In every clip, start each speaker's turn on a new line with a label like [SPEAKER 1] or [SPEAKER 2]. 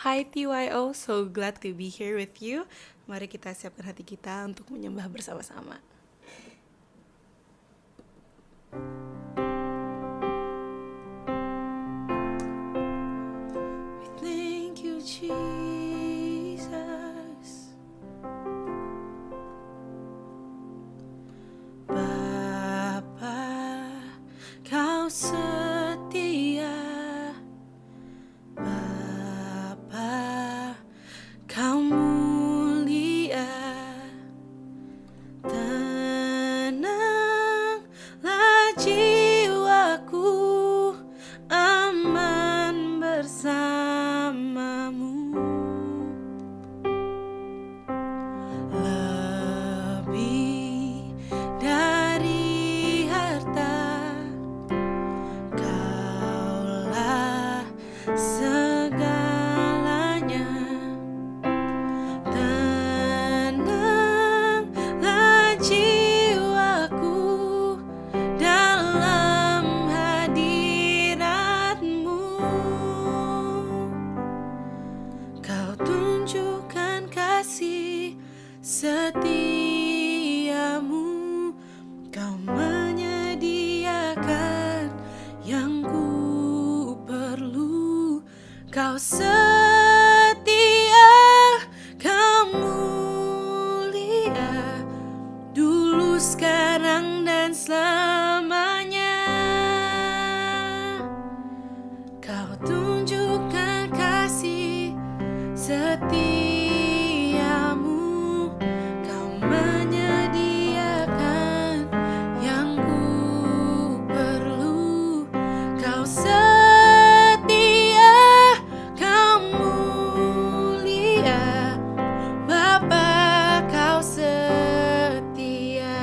[SPEAKER 1] Hi TYO, so glad to be here with you. Mari kita siapkan hati kita untuk menyembah bersama-sama. We thank you, Jesus. Bapa, kau setia. Bapa, kau mulia. Tenanglah jiwaku, aman bersamamu. Lebih dari harta, kaulah segalanya. Tenanglah jiwaku dalam hadirat-Mu. Kau tunjukkan kasih setiamu, kau menyediakan yang ku perlu. Kau setia, kau mulia, dulu, sekarang, dan selamanya. Kau tunjukkan kasih setiamu, kau menyediakan yang ku perlu. Kau setia, kau mulia, Bapa, kau setia.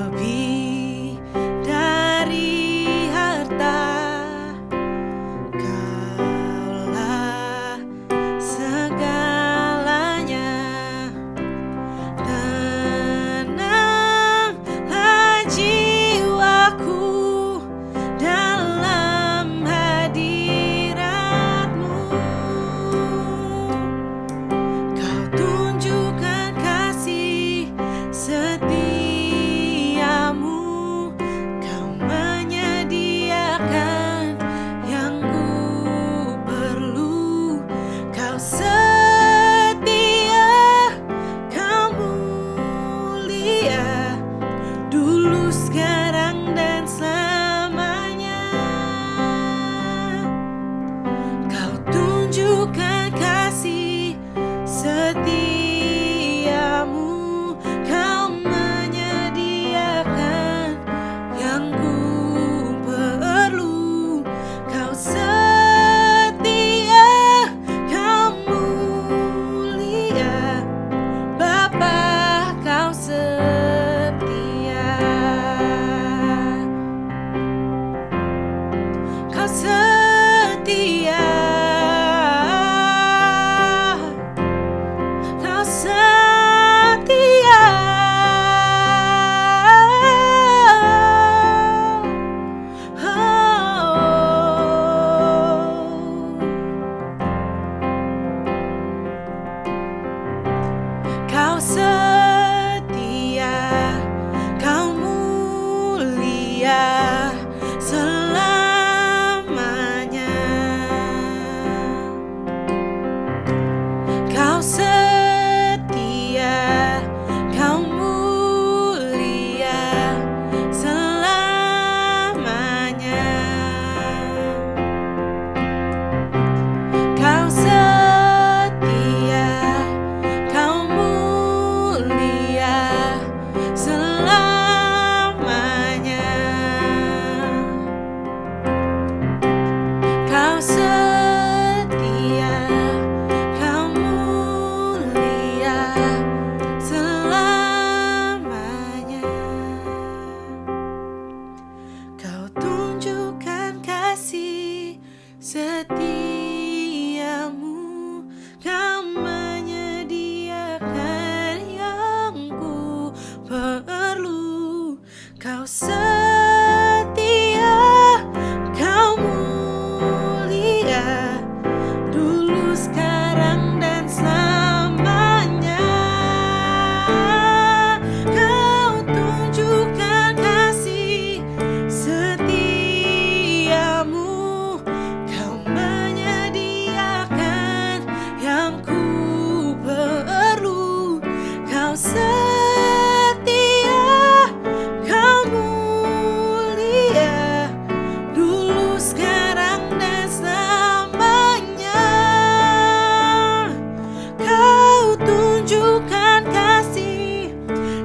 [SPEAKER 1] Lebih dari setia, kau mulia, dulu, sekarang, dan selamanya. Kau tunjukkan kasih setiamu, kau menyediakan yang ku perlu. Kau setia, kau mulia, dulu, sekarang, dan selamanya. Kau tunjukkan kasih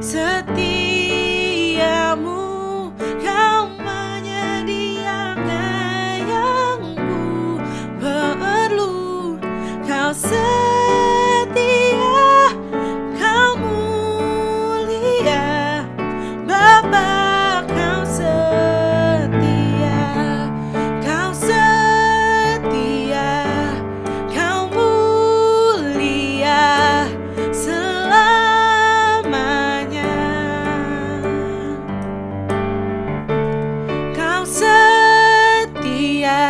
[SPEAKER 1] setiamu, kau menyediakan yang ku perlu. Kau setia, kau mulia, Bapa, kau setia, kau setia, kau mulia selamanya. Kau setia,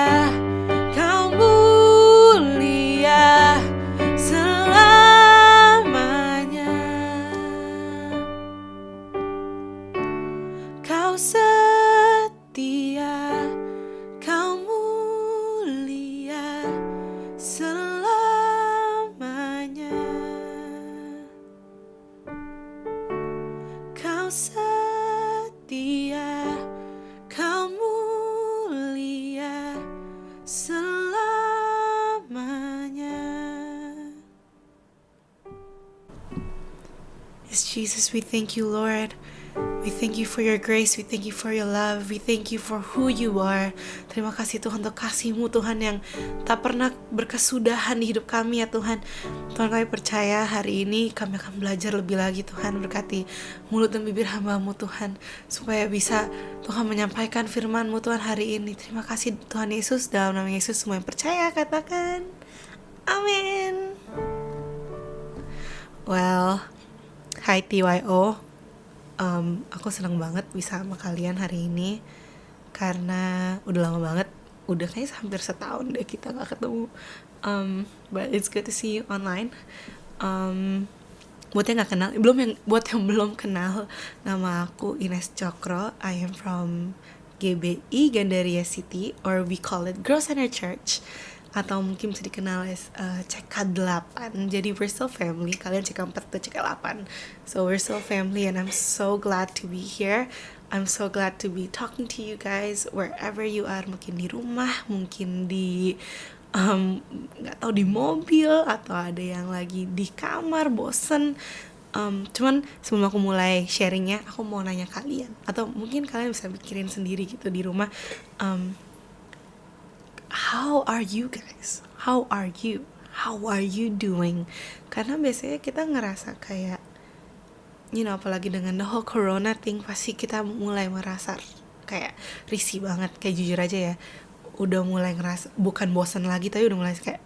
[SPEAKER 1] kau mulia selamanya. Kau setia, kau mulia selamanya. Kau setia, kau mulia selamanya. Yes, Jesus, we thank you, Lord. We thank you for your grace, we thank you for your love, we thank you for who you are. Terima kasih Tuhan untuk kasih-Mu Tuhan yang tak pernah berkesudahan di hidup kami ya Tuhan. Tuhan, kami percaya hari ini kami akan belajar lebih lagi Tuhan. Berkati mulut dan bibir hamba-Mu Tuhan, supaya bisa Tuhan menyampaikan firman-Mu Tuhan hari ini. Terima kasih Tuhan Yesus, dalam nama Yesus semua yang percaya katakan amin. Well, hi TYO. Aku senang banget bisa sama kalian hari ini, karena udah lama banget, udah kayaknya hampir setahun deh kita gak ketemu. But it's good to see you online. Buat yang gak kenal, buat yang belum kenal, nama aku Ines Cokro. I am from GBI, Gandaria City, or we call it Girls Center Church, atau mungkin bisa dikenal as CK8. Jadi we're still family. Kalian CK4 atau CK8. So we're still family, and I'm so glad to be here. I'm so glad to be talking to you guys wherever you are. Mungkin di rumah, mungkin di gak tahu, di mobil, atau ada yang lagi di kamar bosen. Cuman sebelum aku mulai sharingnya, aku mau nanya kalian, atau mungkin kalian bisa pikirin sendiri gitu di rumah. How are you guys? How are you? How are you doing? Karena biasanya kita ngerasa kayak, apalagi dengan the whole corona thing, pasti kita mulai merasa kayak risih banget. Kayak jujur aja ya, udah mulai ngerasa, bukan bosan lagi, tapi udah mulai kayak,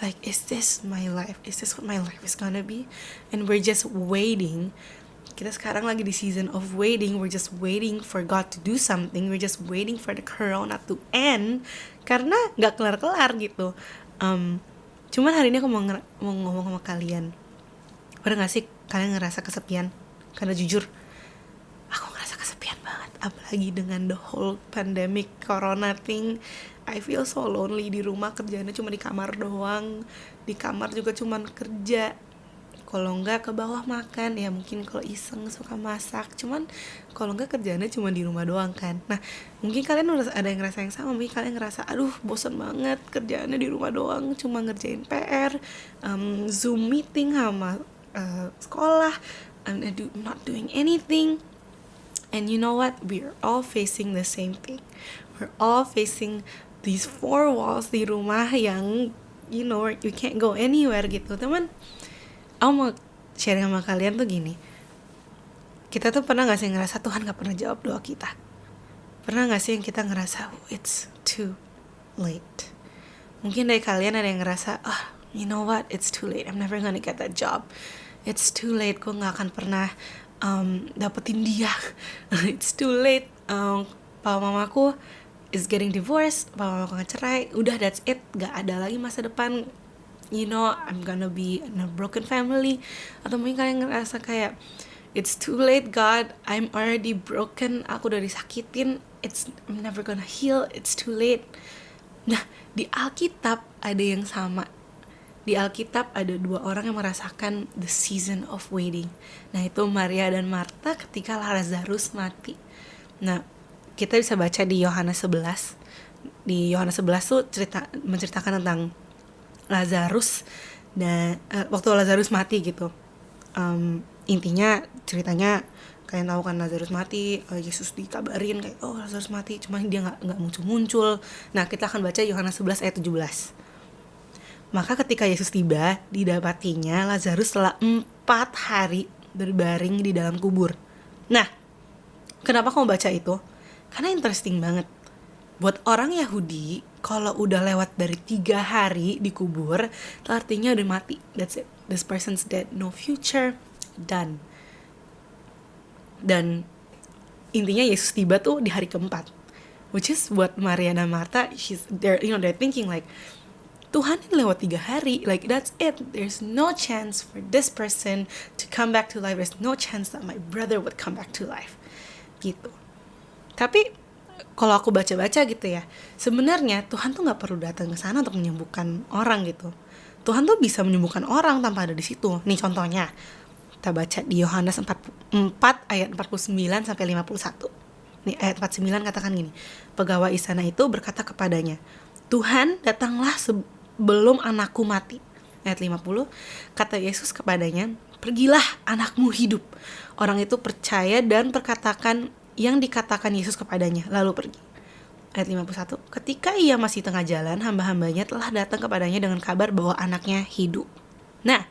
[SPEAKER 1] like, is this my life? Is this what my life is gonna be? And we're just waiting. Kita sekarang lagi di season of waiting. We're just waiting for God to do something. We're just waiting for the corona to end, karena gak kelar-kelar gitu. Cuman hari ini aku mau ngomong sama kalian. Pernah gak sih kalian ngerasa kesepian? Karena jujur, aku ngerasa kesepian banget. Apalagi dengan the whole pandemic corona thing. I feel so lonely di rumah. Kerjaannya cuma di kamar doang. Di kamar juga cuma kerja. Kalau enggak ke bawah makan, ya mungkin kalau iseng suka masak. Cuman kalau enggak kerjaannya cuma di rumah doang kan. Nah, mungkin kalian ada yang ngerasa yang sama. Mungkin kalian ngerasa, aduh bosan banget kerjaannya di rumah doang, cuma ngerjain PR, Zoom meeting sama sekolah, and not doing anything. And you know what? We're all facing the same thing. We're all facing these 4 walls di rumah yang, you can't go anywhere gitu. Teman, aku mau sharing sama kalian tuh gini. Kita tuh pernah gak sih ngerasa Tuhan gak pernah jawab doa kita? Pernah gak sih yang kita ngerasa, it's too late? Mungkin dari kalian ada yang ngerasa, you know what, it's too late, I'm never gonna get that job. It's too late, gue gak akan pernah dapetin dia. It's too late. Papa mamaku is getting divorced, papa mamaku ngecerai, udah that's it, gak ada lagi masa depan. I'm gonna be in a broken family. Atau mungkin kalian ngerasa kayak it's too late God, I'm already broken, aku udah disakitin, I'm never gonna heal, it's too late. Nah, di Alkitab ada yang sama. Di Alkitab ada 2 orang yang merasakan the season of waiting. Nah, itu Maria dan Marta ketika Lazarus mati. Nah, kita bisa baca di Yohanes 11. Di Yohanes 11 tuh menceritakan tentang Lazarus dan waktu Lazarus mati gitu. Intinya ceritanya kalian tahu kan, Lazarus mati, Yesus dikabarin kayak Lazarus mati, cuma dia nggak muncul. Nah, kita akan baca Yohanes 11 ayat 17. Maka ketika Yesus tiba, didapatinya Lazarus setelah 4 hari berbaring di dalam kubur. Nah, kenapa kamu baca itu? Karena interesting banget. Buat orang Yahudi, kalau udah lewat dari 3 hari di kubur, itu artinya udah mati. That's it. This person's dead. No future. Done. Dan intinya Yesus tiba tuh di hari keempat. Which is buat Maria dan Marta, they're thinking like, Tuhan ini lewat 3 hari, like that's it. There's no chance for this person to come back to life. There's no chance that my brother would come back to life. Gitu. Tapi kalau aku baca-baca gitu ya, sebenarnya Tuhan tuh nggak perlu datang ke sana untuk menyembuhkan orang gitu. Tuhan tuh bisa menyembuhkan orang tanpa ada di situ. Nih contohnya, kita baca di Yohanes 4 ayat 49 sampai 51. Nih ayat 49 katakan gini, pegawai istana itu berkata kepadanya, Tuhan, datanglah sebelum anakku mati. Ayat 50, kata Yesus kepadanya, pergilah, anakmu hidup. Orang itu percaya dan perkatakan yang dikatakan Yesus kepadanya, lalu pergi. Ayat 51, ketika ia masih tengah jalan, hamba-hambanya telah datang kepadanya dengan kabar bahwa anaknya hidup. Nah,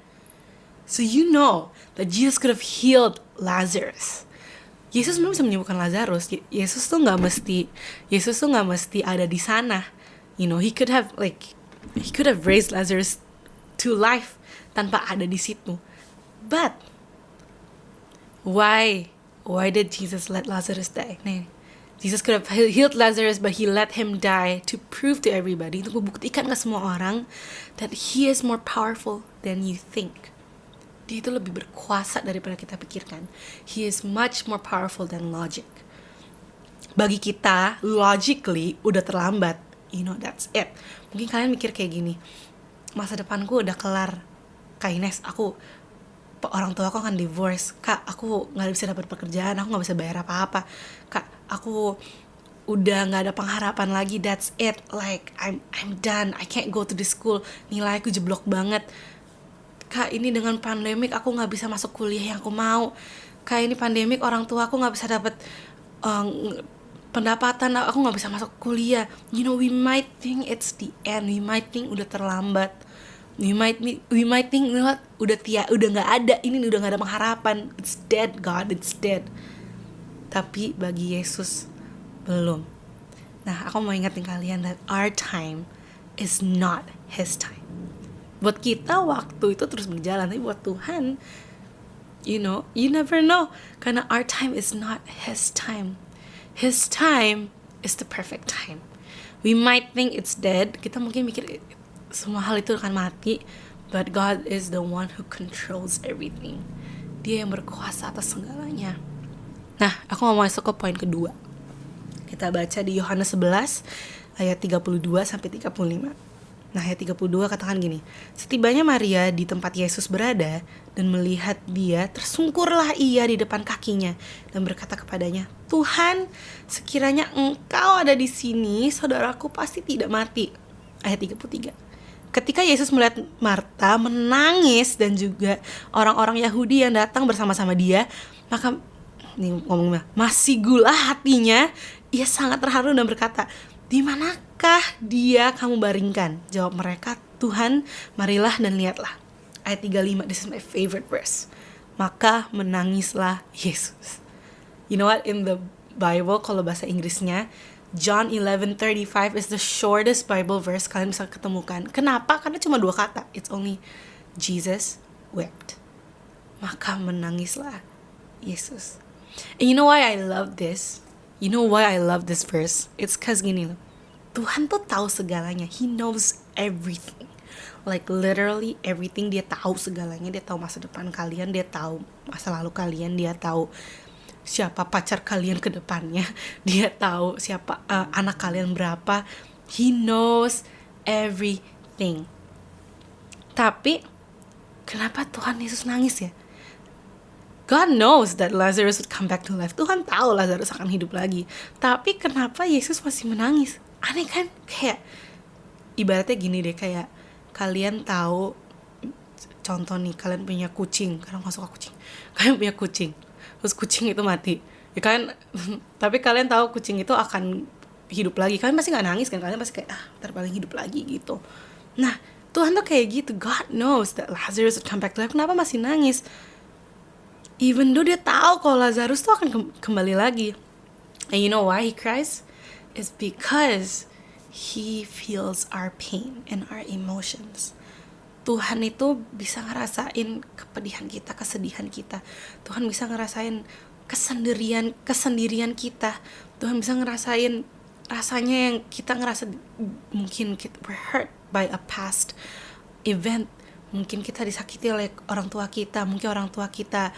[SPEAKER 1] so you know that Jesus could have healed Lazarus. Yesus belum bisa menyembuhkan Lazarus. Yesus tuh nggak mesti ada di sana. He could have raised Lazarus to life tanpa ada di situ. But why did Jesus let Lazarus die? Nih, Jesus could have healed Lazarus, but he let him die to prove to everybody, untuk membuktikan ke semua orang that he is more powerful than you think. Dia itu lebih berkuasa daripada kita pikirkan. He is much more powerful than logic. Bagi kita, logically udah terlambat. That's it. Mungkin kalian mikir kayak gini, masa depanku udah kelar, Kak Ines, orang tua aku akan divorce, Kak, aku gak bisa dapat pekerjaan, aku gak bisa bayar apa-apa, Kak, aku udah gak ada pengharapan lagi, that's it, like I'm done, I can't go to this school, nilaiku jeblok banget, Kak, ini dengan pandemik aku gak bisa masuk kuliah yang aku mau, Kak, ini pandemik orang tua aku gak bisa dapat pendapatan, aku gak bisa masuk kuliah. We might think it's the end, we might think udah terlambat, we might think udah nggak ada, ini udah nggak ada pengharapan, it's dead God, it's dead. Tapi bagi Yesus belum. Nah, aku mau ingetin kalian that our time is not His time. Buat kita waktu itu terus berjalan, tapi buat Tuhan, you never know, karena our time is not His time. His time is the perfect time. We might think it's dead, kita mungkin mikir semua hal itu akan mati, but God is the one who controls everything. Dia yang berkuasa atas segalanya. Nah, aku mau masuk ke poin kedua. Kita baca di Yohanes 11 ayat 32 sampai 35. Nah, ayat 32 katakan gini, setibanya Maria di tempat Yesus berada dan melihat dia, tersungkurlah ia di depan kakinya dan berkata kepadanya, Tuhan, sekiranya Engkau ada di sini, saudaraku pasti tidak mati. Ayat 33. Ketika Yesus melihat Marta menangis dan juga orang-orang Yahudi yang datang bersama-sama dia, maka masih gula hatinya, ia sangat terharu dan berkata, di manakah dia kamu baringkan? Jawab mereka, Tuhan, marilah dan lihatlah. Ayat 35, this is my favorite verse. Maka menangislah Yesus. You know what, in the Bible, kalau bahasa Inggrisnya, John 11:35 is the shortest Bible verse kalian bisa ketemukan. Kenapa? Karena cuma 2 kata. It's only Jesus wept. Maka menangislah Yesus. And you know why I love this? You know why I love this verse? It's cause gini loh. Tuhan tuh tahu segalanya. He knows everything. Like literally everything. Dia tahu segalanya. Dia tahu masa depan kalian. Dia tahu masa lalu kalian. Dia tahu siapa pacar kalian ke depannya. Dia tahu siapa anak kalian berapa. He knows everything. Tapi kenapa Tuhan Yesus nangis ya? God knows that Lazarus would come back to life. Tuhan tahu Lazarus akan hidup lagi. Tapi kenapa Yesus masih menangis? Aneh kan? Kayak ibaratnya gini deh, kayak kalian tahu, contoh nih, kalian punya kucing. Kadang gak suka kucing. Kalian punya kucing, terus kucing itu mati. Ya kan? Tapi kalian tahu kucing itu akan hidup lagi. Kalian pasti gak nangis kan? Kalian pasti kayak, ntar paling hidup lagi gitu. Nah, Tuhan tuh kayak gitu. God knows that Lazarus would come back to life. Kenapa masih nangis? Even though dia tahu kalau Lazarus tuh akan kembali lagi. And you know why he cries? It's because he feels our pain and our emotions. Tuhan itu bisa ngerasain kepedihan kita, kesedihan kita. Tuhan bisa ngerasain kesendirian kita. Tuhan bisa ngerasain rasanya yang kita ngerasa mungkin we're hurt by a past event. Mungkin kita disakiti oleh orang tua kita. Mungkin orang tua kita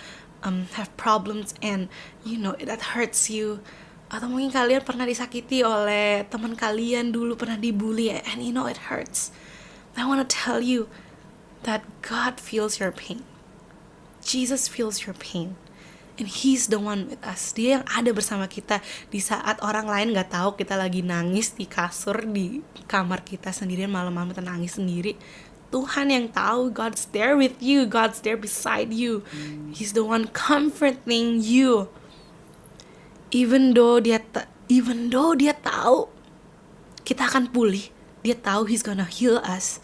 [SPEAKER 1] have problems and you know that hurts you. Atau mungkin kalian pernah disakiti oleh teman kalian dulu, pernah dibully and you know it hurts. I want to tell you that God feels your pain. Jesus feels your pain. And He's the one with us. Dia yang ada bersama kita di saat orang lain gak tahu kita lagi nangis di kasur, di kamar kita sendirian, malam-malam kita nangis sendiri. Tuhan yang tahu. God's there with you. God's there beside you. He's the one comforting you. Even though dia tahu kita akan pulih, dia tahu He's gonna heal us.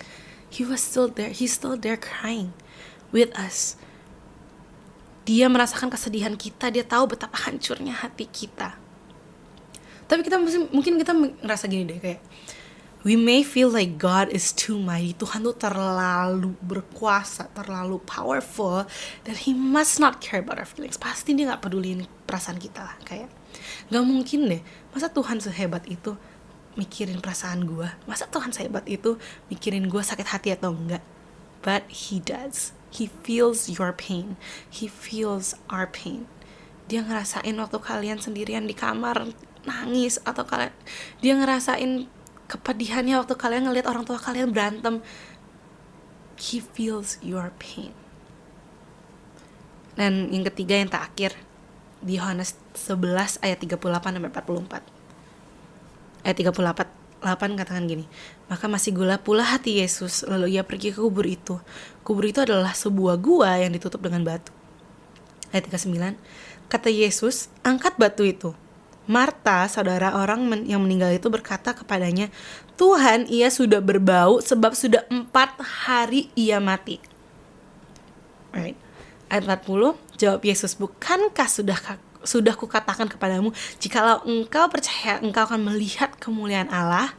[SPEAKER 1] He was still there. He's still there crying with us. Dia merasakan kesedihan kita. Dia tahu betapa hancurnya hati kita. Tapi mungkin kita ngerasa gini deh, kayak we may feel like God is too mighty. Tuhan tuh terlalu berkuasa, terlalu powerful, that He must not care about our feelings. Pasti Dia gak peduliin perasaan kita lah. Kayak gak mungkin deh, masa Tuhan sehebat itu mikirin perasaan gue? Masa Tuhan sehebat itu mikirin gue sakit hati atau enggak? But He does. He feels your pain. He feels our pain. Dia ngerasain waktu kalian sendirian di kamar nangis, atau dia ngerasain kepedihannya waktu kalian ngelihat orang tua kalian berantem. He feels your pain. Dan yang ketiga, yang terakhir, di Yohanes 11 ayat 38-44. Ayat 38 katakan gini, maka masih gelap pula hati Yesus, lalu Ia pergi ke kubur itu. Kubur itu adalah sebuah gua yang ditutup dengan batu. Ayat 39, kata Yesus, angkat batu itu. Marta, saudara orang yang meninggal itu, berkata kepadanya, Tuhan, ia sudah berbau sebab sudah 4 hari ia mati. Alright. Ayat 40, jawab Yesus, bukankah sudah kukatakan kepadamu, jikalau engkau percaya, engkau akan melihat kemuliaan Allah?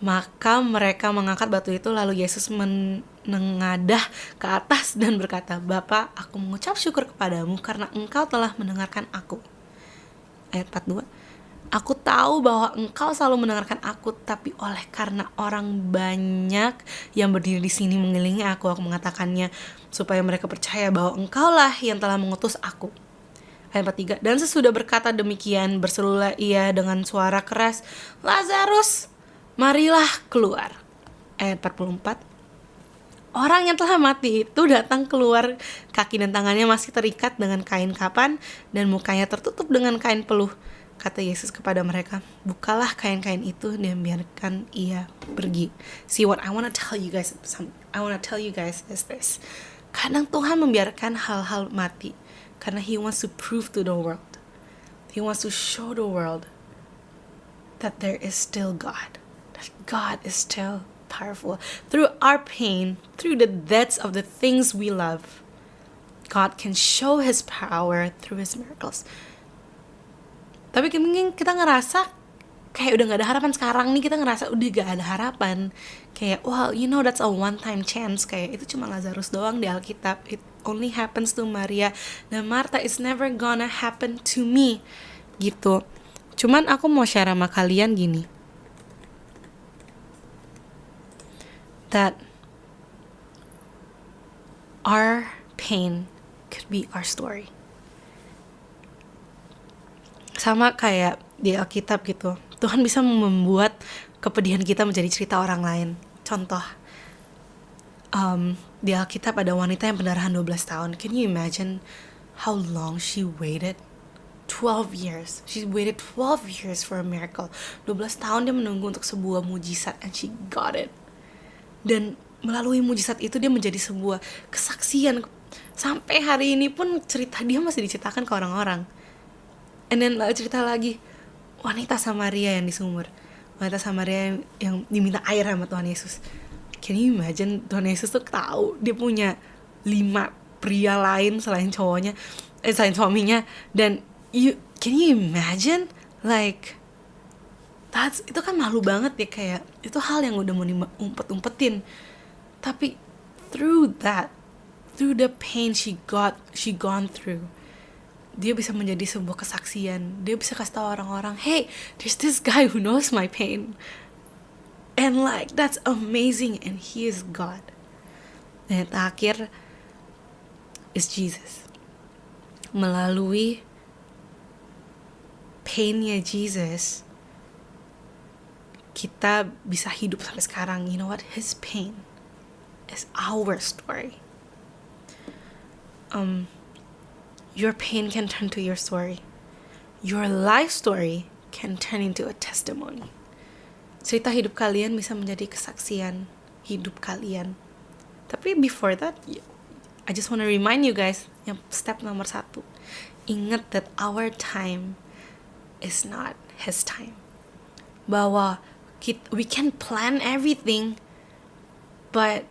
[SPEAKER 1] Maka mereka mengangkat batu itu, lalu Yesus menengadah ke atas dan berkata, Bapa, aku mengucap syukur kepadamu karena engkau telah mendengarkan aku. Ayat 42, aku tahu bahwa engkau selalu mendengarkan aku, tapi oleh karena orang banyak yang berdiri di sini mengelilingi aku mengatakannya, supaya mereka percaya bahwa engkaulah yang telah mengutus aku. Ayat 43, dan sesudah berkata demikian, berserulah ia dengan suara keras, Lazarus, marilah keluar. Ayat 44, orang yang telah mati itu datang keluar, kaki dan tangannya masih terikat dengan kain kapan, dan mukanya tertutup dengan kain peluh. Kata Yesus kepada mereka, bukalah kain-kain itu dan biarkan ia pergi. See, what I want to tell you guys is this. Kadang Tuhan membiarkan hal-hal mati karena He wants to prove to the world. He wants to show the world that there is still God. That God is still powerful. Through our pain, through the deaths of the things we love, God can show His power through His miracles. Tapi mungkin kita ngerasa kayak udah gak ada harapan. Sekarang nih kita ngerasa udah gak ada harapan. Kayak, well, you know, that's a one time chance. Kayak itu cuma Lazarus doang di Alkitab. only happens to Maria dan Martha, it's never gonna happen to me gitu. Cuman aku mau share sama kalian gini, that our pain could be our story. Sama kayak di Alkitab gitu, Tuhan bisa membuat kepedihan kita menjadi cerita orang lain. Contoh, di Alkitab ada wanita yang pendarahan 12 tahun. Can you imagine how long she waited? 12 years. She waited 12 years for a miracle. 12 tahun dia menunggu untuk sebuah mujizat, and she got it. Dan melalui mujizat itu dia menjadi sebuah kesaksian. Sampai hari ini pun cerita dia masih diceritakan ke orang-orang. And then cerita lagi wanita Samaria yang di sumur. Wanita Samaria yang diminta air sama Tuhan Yesus. Can you imagine, Tuhan Yesus tuh tahu dia punya 5 pria lain selain cowoknya, selain suaminya. Dan can you imagine, like, itu kan malu banget ya, kayak itu hal yang udah mau diumpet-umpetin. Tapi through the pain she gone through, dia bisa menjadi sebuah kesaksian. Dia bisa kasih tahu orang-orang, hey, there's this guy who knows my pain. And like, that's amazing, and he is God. Dan yang terakhir is Jesus. Melalui painnya Jesus, kita bisa hidup sampai sekarang. You know what? His pain is our story. Your pain can turn to your story. Your life story can turn into a testimony. Cerita hidup kalian bisa menjadi kesaksian hidup kalian. Tapi before that, I just want to remind you guys, yang step nomor 1, ingat that our time is not his time. Bahwa we can plan everything, but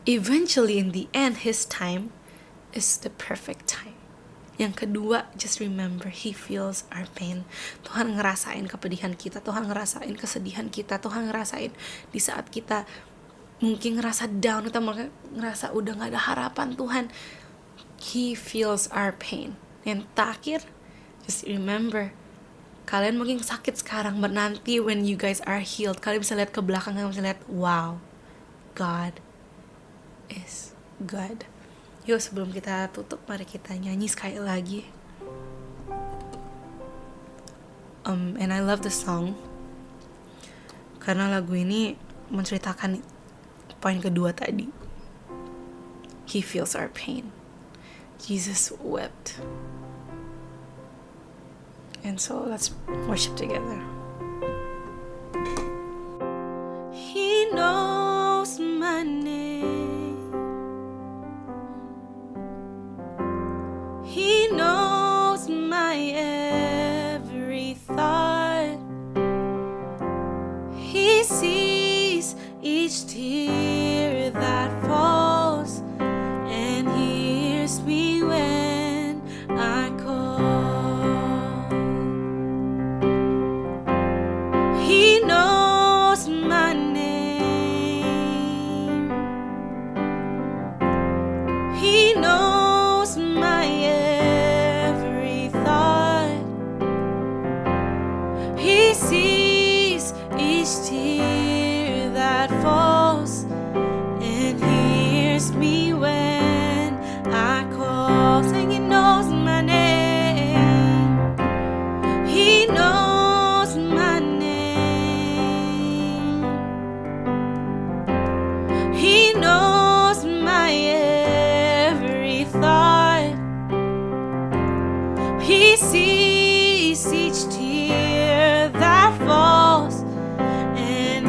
[SPEAKER 1] eventually in the end, his time is the perfect time. Yang kedua, just remember, he feels our pain. Tuhan ngerasain kepedihan kita, Tuhan ngerasain kesedihan kita, Tuhan ngerasain di saat kita mungkin ngerasa down, kita ngerasa udah gak ada harapan. Tuhan, he feels our pain. Yang terakhir, just remember, kalian mungkin sakit sekarang, but nanti when you guys are healed, kalian bisa lihat ke belakang, kalian bisa lihat, wow, God is good. Yuk, sebelum kita tutup, mari kita nyanyi sekali lagi. And I love the song karena lagu ini menceritakan poin kedua tadi. He feels our pain. Jesus wept. And so let's worship together. He knows my name. He knows my every thought. He sees each tear that falls and hears me when I call. He knows my name. He knows my every thought. He sees each tear that falls and hears me when I call. Sing, he knows my name. He knows my name. He knows my every thought. He sees each tear that falls and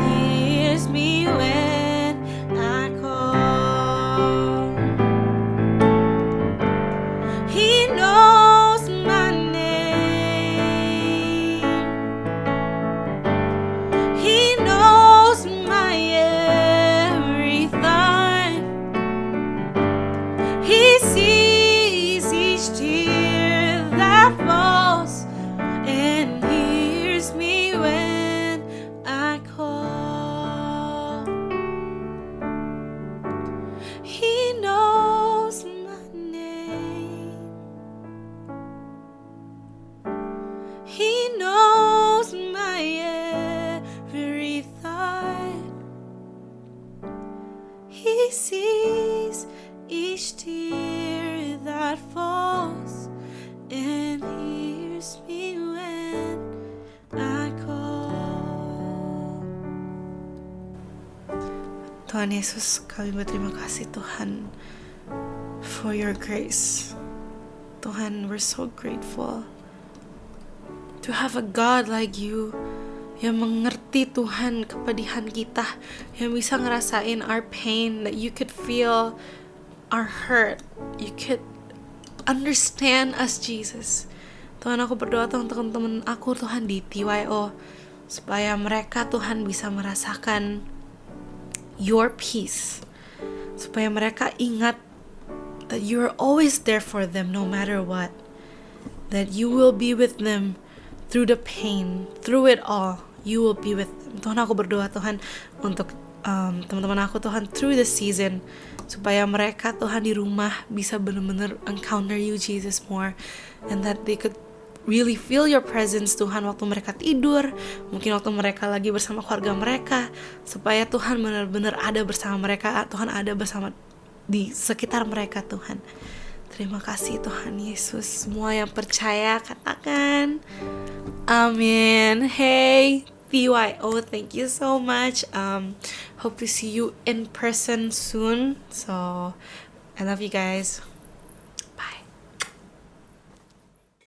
[SPEAKER 1] knows my every thought. He sees each tear that falls and hears me when I call. Tuhan Yesus, kami berterima kasih Tuhan for your grace. Tuhan, we're so grateful to have a God like you yang mengerti Tuhan kepedihan kita, yang bisa ngerasain our pain, that you could feel our hurt, you could understand us, Jesus. Tuhan, aku berdoa Tuhan untuk teman-teman aku Tuhan di TYO, supaya mereka Tuhan bisa merasakan your peace, supaya mereka ingat that you're always there for them no matter what, that you will be with them through the pain, through it all, you will be with them. Tuhan, aku berdoa Tuhan untuk teman-teman aku Tuhan through the season, supaya mereka Tuhan di rumah bisa benar-benar encounter you Jesus more, and that they could really feel your presence Tuhan waktu mereka tidur, mungkin waktu mereka lagi bersama keluarga mereka, supaya Tuhan benar-benar ada bersama mereka, Tuhan ada bersama di sekitar mereka Tuhan. Terima kasih Tuhan Yesus. Semua yang percaya katakan amin. Hey TYO, thank you so much. Hope to see you in person soon. So I love you guys.